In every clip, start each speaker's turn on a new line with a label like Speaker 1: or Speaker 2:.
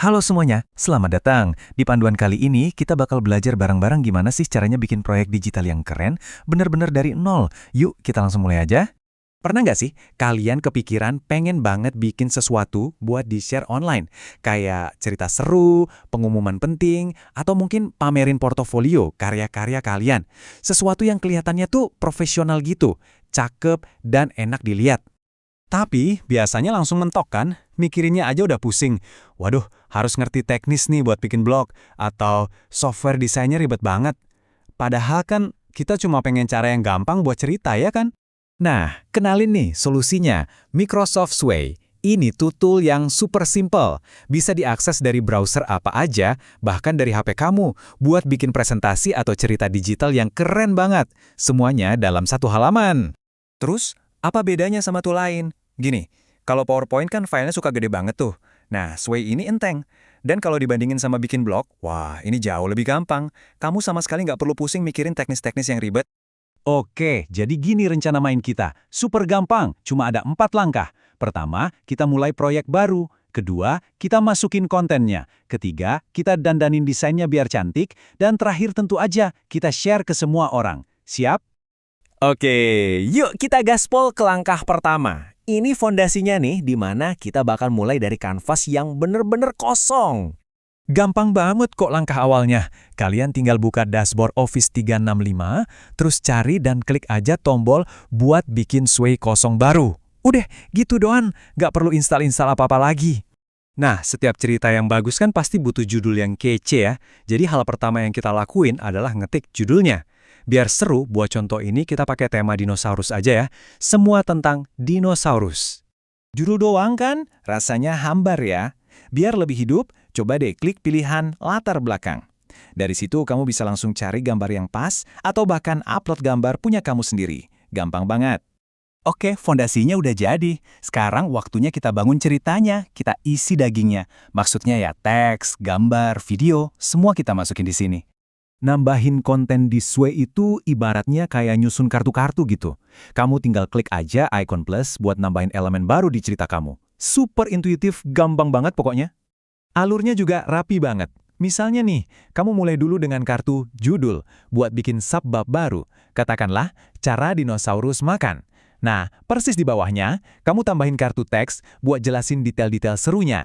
Speaker 1: Halo semuanya, selamat datang. Di panduan kali ini, kita bakal belajar bareng-bareng gimana sih caranya bikin proyek digital yang keren, bener-bener dari nol. Yuk, kita langsung mulai aja.
Speaker 2: Pernah nggak sih kalian kepikiran pengen banget bikin sesuatu buat di-share online? Kayak cerita seru, pengumuman penting, atau mungkin pamerin portofolio karya-karya kalian. Sesuatu yang kelihatannya tuh profesional gitu, cakep, dan enak dilihat. Tapi biasanya langsung mentok kan? Mikirinnya aja udah pusing. Waduh, harus ngerti teknis nih buat bikin blog, atau software desainnya ribet banget. Padahal kan kita cuma pengen cara yang gampang buat cerita ya kan? Nah, kenalin nih solusinya, Microsoft Sway. Ini tuh tool yang super simple, bisa diakses dari browser apa aja, bahkan dari HP kamu, buat bikin presentasi atau cerita digital yang keren banget. Semuanya dalam satu halaman. Terus, apa bedanya sama tool lain? Gini, kalau PowerPoint kan filenya suka gede banget tuh. Nah, Sway ini enteng. Dan kalau dibandingin sama bikin blog, wah ini jauh lebih gampang. Kamu sama sekali nggak perlu pusing mikirin teknis-teknis yang ribet. Oke, jadi gini rencana main kita. Super gampang, cuma ada 4 langkah. Pertama, kita mulai proyek baru. Kedua, kita masukin kontennya. Ketiga, kita dandanin desainnya biar cantik. Dan terakhir tentu aja, kita share ke semua orang. Siap?
Speaker 3: Oke, yuk kita gaspol ke langkah pertama. Ini fondasinya nih, di mana kita bakal mulai dari kanvas yang bener-bener kosong.
Speaker 2: Gampang banget kok langkah awalnya. Kalian tinggal buka dashboard Office 365, terus cari dan klik aja tombol buat bikin Sway kosong baru. Udah, gitu doang. Nggak perlu install-install apa-apa lagi. Nah, setiap cerita yang bagus kan pasti butuh judul yang kece ya. Jadi hal pertama yang kita lakuin adalah ngetik judulnya. Biar seru, buat contoh ini kita pakai tema dinosaurus aja ya. Semua tentang dinosaurus. Judul doang kan? Rasanya hambar ya. Biar lebih hidup, coba deh klik pilihan latar belakang. Dari situ kamu bisa langsung cari gambar yang pas atau bahkan upload gambar punya kamu sendiri. Gampang banget. Oke, fondasinya udah jadi. Sekarang waktunya kita bangun ceritanya, kita isi dagingnya. Maksudnya ya teks, gambar, video, semua kita masukin di sini. Nambahin konten di Sway itu ibaratnya kayak nyusun kartu-kartu gitu. Kamu tinggal klik aja icon plus buat nambahin elemen baru di cerita kamu. Super intuitif, gampang banget pokoknya. Alurnya juga rapi banget. Misalnya nih, kamu mulai dulu dengan kartu judul buat bikin subbab baru. Katakanlah, cara dinosaurus makan. Nah, persis di bawahnya, kamu tambahin kartu teks buat jelasin detail-detail serunya.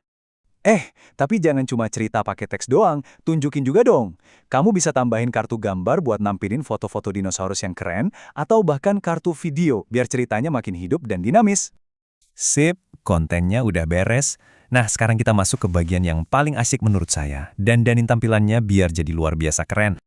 Speaker 2: Tapi jangan cuma cerita pakai teks doang, tunjukin juga dong. Kamu bisa tambahin kartu gambar buat nampilin foto-foto dinosaurus yang keren, atau bahkan kartu video biar ceritanya makin hidup dan dinamis. Sip, kontennya udah beres. Nah, sekarang kita masuk ke bagian yang paling asik menurut saya. Dandanin tampilannya biar jadi luar biasa keren.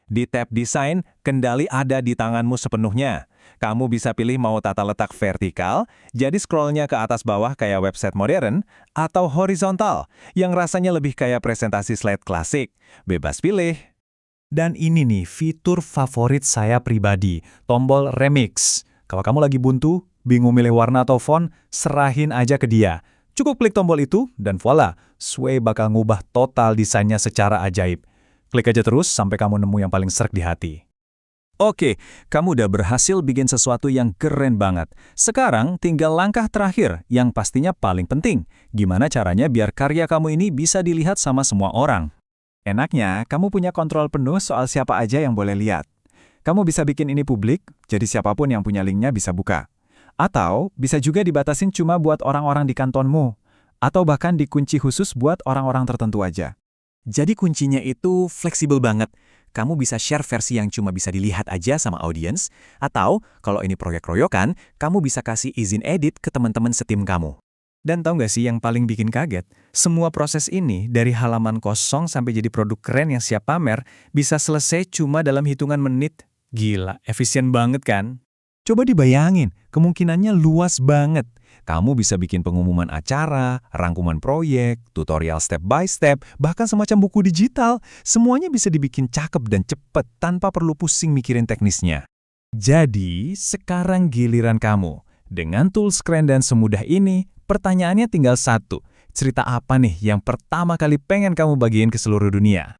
Speaker 2: Di tab desain, kendali ada di tanganmu sepenuhnya. Kamu bisa pilih mau tata letak vertikal, jadi scrollnya ke atas bawah kayak website modern, atau horizontal, yang rasanya lebih kayak presentasi slide klasik. Bebas pilih. Dan ini nih, fitur favorit saya pribadi, tombol remix. Kalau kamu lagi buntu, bingung milih warna atau font, serahin aja ke dia. Cukup klik tombol itu, dan voila, Sway bakal ngubah total desainnya secara ajaib. Klik aja terus sampai kamu nemu yang paling srek di hati. Oke, kamu udah berhasil bikin sesuatu yang keren banget. Sekarang tinggal langkah terakhir, yang pastinya paling penting. Gimana caranya biar karya kamu ini bisa dilihat sama semua orang? Enaknya, kamu punya kontrol penuh soal siapa aja yang boleh lihat. Kamu bisa bikin ini publik, jadi siapapun yang punya linknya bisa buka. Atau bisa juga dibatasin cuma buat orang-orang di kantonmu. Atau bahkan dikunci khusus buat orang-orang tertentu aja. Jadi kuncinya itu fleksibel banget. Kamu bisa share versi yang cuma bisa dilihat aja sama audiens, atau kalau ini proyek royokan, kamu bisa kasih izin edit ke teman-teman setim kamu. Dan tahu nggak sih yang paling bikin kaget? Semua proses ini dari halaman kosong sampai jadi produk keren yang siap pamer, bisa selesai cuma dalam hitungan menit. Gila, efisien banget kan? Coba dibayangin, kemungkinannya luas banget. Kamu bisa bikin pengumuman acara, rangkuman proyek, tutorial step by step, bahkan semacam buku digital. Semuanya bisa dibikin cakep dan cepet tanpa perlu pusing mikirin teknisnya. Jadi, sekarang giliran kamu. Dengan tools keren dan semudah ini, pertanyaannya tinggal satu. Cerita apa nih yang pertama kali pengen kamu bagiin ke seluruh dunia?